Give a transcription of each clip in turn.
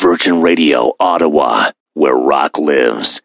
Virgin Radio, Ottawa, where rock lives.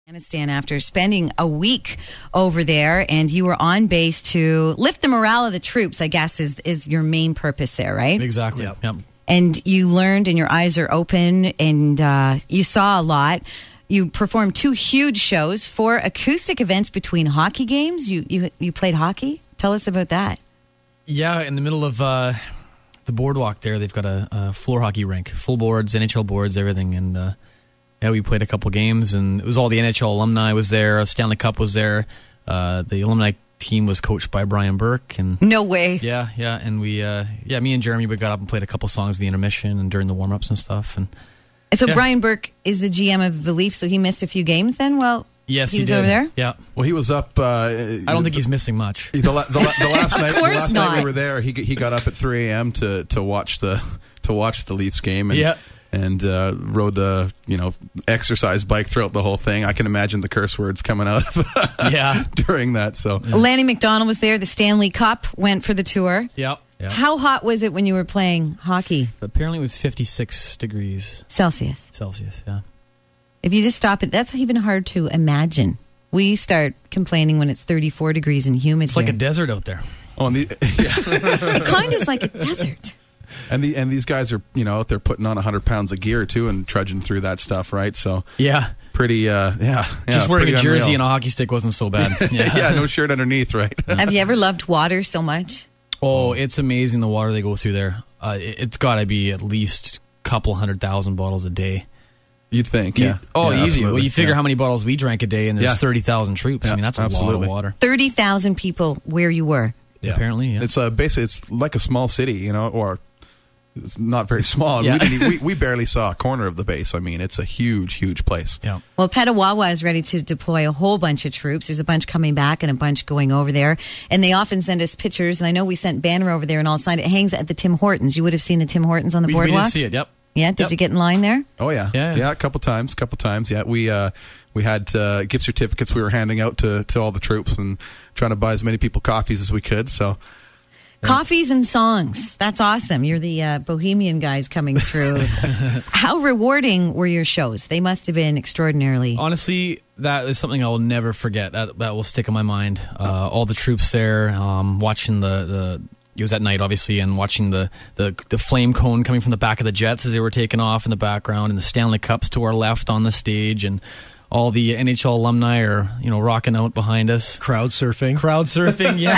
Afghanistan after spending a week over there, and you were on base to lift the morale of the troops, I guess is your main purpose there, right? Exactly. Yep. And you learned, and your eyes are open, and you saw a lot. You performed 2 huge shows, 4 acoustic events between hockey games. You played hockey? Tell us about that. Yeah, in the middle of the boardwalk there, they've got a floor hockey rink, full boards, NHL boards, everything, and yeah, we played a couple games, and it was all the NHL alumni was there. Stanley Cup was there. The alumni team was coached by Brian Burke. And no way. Yeah, and we, me and Jeremy, we got up and played a couple songs in the intermission and during the warm-ups and stuff. And so Brian Burke is the GM of the Leafs, so he missed a few games then? Well, yes, he was over there? Yeah. Well, he was up. I don't think he's missing much. The last Of night we were there, he got up at 3 a.m. to watch the Leafs game. And, and rode the exercise bike throughout the whole thing. I can imagine the curse words coming out of during that. So Lanny McDonald was there. The Stanley Cup went for the tour. Yep. How hot was it when you were playing hockey? Apparently it was 56 degrees Celsius. Yeah. If you just stop it, that's even hard to imagine. We start complaining when it's 34 degrees and humid. It's like a desert out there. Oh, and it kind of is like a desert. And these guys are out there putting on 100 pounds of gear too and trudging through that stuff, right? So pretty just wearing a jersey and a hockey stick wasn't so bad. No shirt underneath, right? Have you ever loved water so much? Oh, it's amazing the water they go through there. It's got to be at least a couple 100,000 bottles a day. You'd think, easy. Absolutely. Well, you figure how many bottles we drank a day, and there's 30,000 troops. I mean, that's a lot of water. 30,000 people where you were. Yeah. Apparently, yeah. It's basically it's like a small city, or it's not very small. Yeah. We barely saw a corner of the base. I mean, it's a huge place. Yeah. Well, Petawawa is ready to deploy a whole bunch of troops. There's a bunch coming back and a bunch going over there. And they often send us pictures. And I know we sent Banner over there and all signed. It hangs at the Tim Hortons. You would have seen the Tim Hortons on the boardwalk? We did see it, yep. Yeah, did you get in line there? Oh, yeah. Yeah, a couple times. Yeah, we had gift certificates we were handing out to all the troops and trying to buy as many people coffees as we could, so... Coffees and songs. That's awesome. You're the bohemian guys coming through. How rewarding were your shows? They must have been extraordinarily. Honestly, that is something I will never forget. That will stick in my mind. All the troops there, watching it was at night, obviously, and watching the flame cone coming from the back of the jets as they were taking off in the background, and the Stanley Cups to our left on the stage, and all the NHL alumni are, rocking out behind us. Crowd surfing, yeah.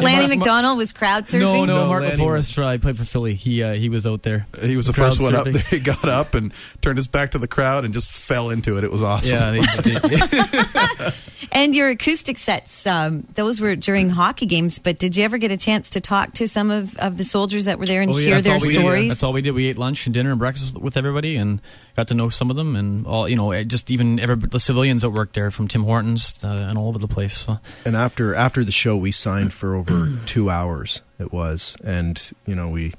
Lanny McDonald was crowd surfing? No, Mark Forrest played for Philly. He was out there. He was the first one up there. He got up and turned his back to the crowd and just fell into it. It was awesome. Yeah. And your acoustic sets, those were during hockey games, but did you ever get a chance to talk to some of the soldiers that were there and hear their stories? That's all we did. We ate lunch and dinner and breakfast with everybody and got to know some of them, and all, just even the civilians that worked there from Tim Hortons and all over the place. So. And after the show, we signed for over 2 hours. It was, and we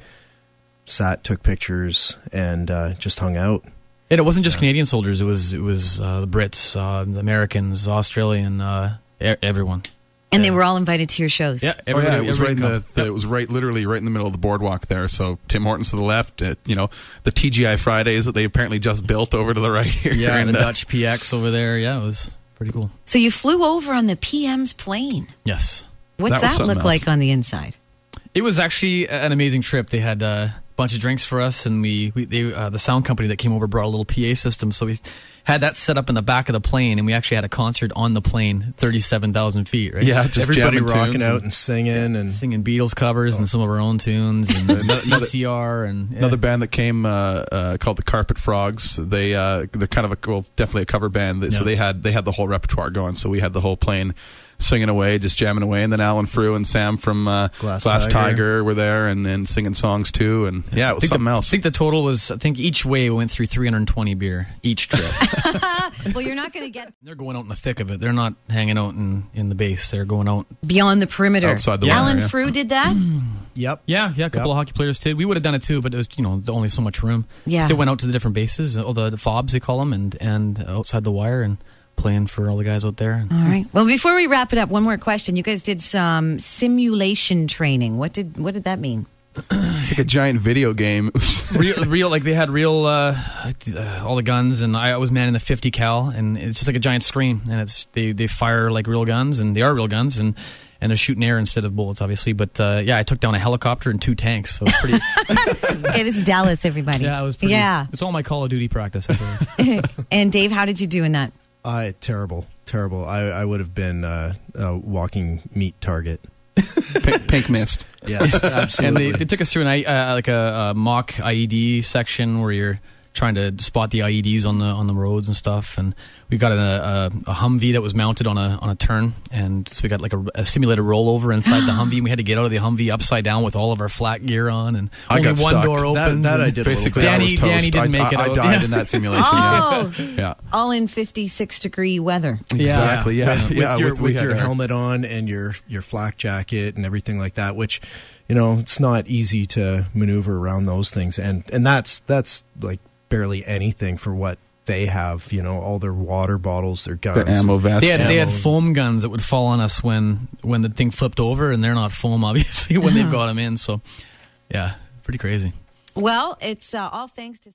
sat, took pictures, and just hung out. And it wasn't just Canadian soldiers; it was the Brits, the Americans, Australian, everyone. And they were all invited to your shows. Yeah, it was literally right in the middle of the boardwalk there. So Tim Hortons to the left, the TGI Fridays that they apparently just built over to the right here. Yeah, and the Dutch PX over there. Yeah, it was pretty cool. So you flew over on the PM's plane. Yes. What's that look like on the inside? It was actually an amazing trip. They had a bunch of drinks for us, and the sound company that came over brought a little PA system, so we had that set up in the back of the plane, and we actually had a concert on the plane, 37,000 feet, right? Yeah, just everybody rocking out and singing and singing Beatles covers and some of our own tunes and CCR and another band that came called the Carpet Frogs. They're kind of definitely a cover band. So they had the whole repertoire going. So we had the whole plane singing away, just jamming away, and then Alan Frew and Sam from Glass Tiger were there and singing songs too, and it was something else. I think the total was, each way we went through 320 beer each trip. Well, you're not going to get... They're going out in the thick of it. They're not hanging out in the base. They're going out... Beyond the perimeter. Outside the Alan Frew did that? Yep. Yeah, a couple of hockey players did. We would have done it too, but it was, only so much room. Yeah. They went out to the different bases, all the fobs, they call them, and outside the wire, and playing for all the guys out there. All right. Well, before we wrap it up, one more question. You guys did some simulation training. What did that mean? It's like a giant video game. real, like they had real, all the guns, and I was manning the 50 cal, and it's just like a giant screen, and they fire like real guns, and they are real guns, and they're shooting air instead of bullets, obviously. But yeah, I took down a helicopter and 2 tanks, so it was pretty. Okay, this is Dallas, everybody. Yeah, it was pretty. Yeah, it's all my Call of Duty practice. And Dave, how did you do in that? Terrible. I would have been a walking meat target. Pink mist. Yes, absolutely. And they took us through like a mock IED section where you're trying to spot the IEDs on the roads and stuff. And we got a Humvee that was mounted on a turn, and so we got like a simulated rollover inside the Humvee. And we had to get out of the Humvee upside down with all of our flat gear on, and only one stuck. door open. That I did. Basically, Danny didn't make it I out. died in that simulation. Oh, Yeah. all in 56-degree weather. Exactly. Yeah. With your helmet on and your flak jacket and everything like that, which, it's not easy to maneuver around those things, and that's like barely anything for what they have. All their water bottles, their guns, the ammo vest. They had foam guns that would fall on us when the thing flipped over, and they're not foam obviously when they've got them in. So yeah, pretty crazy. Well, it's all thanks to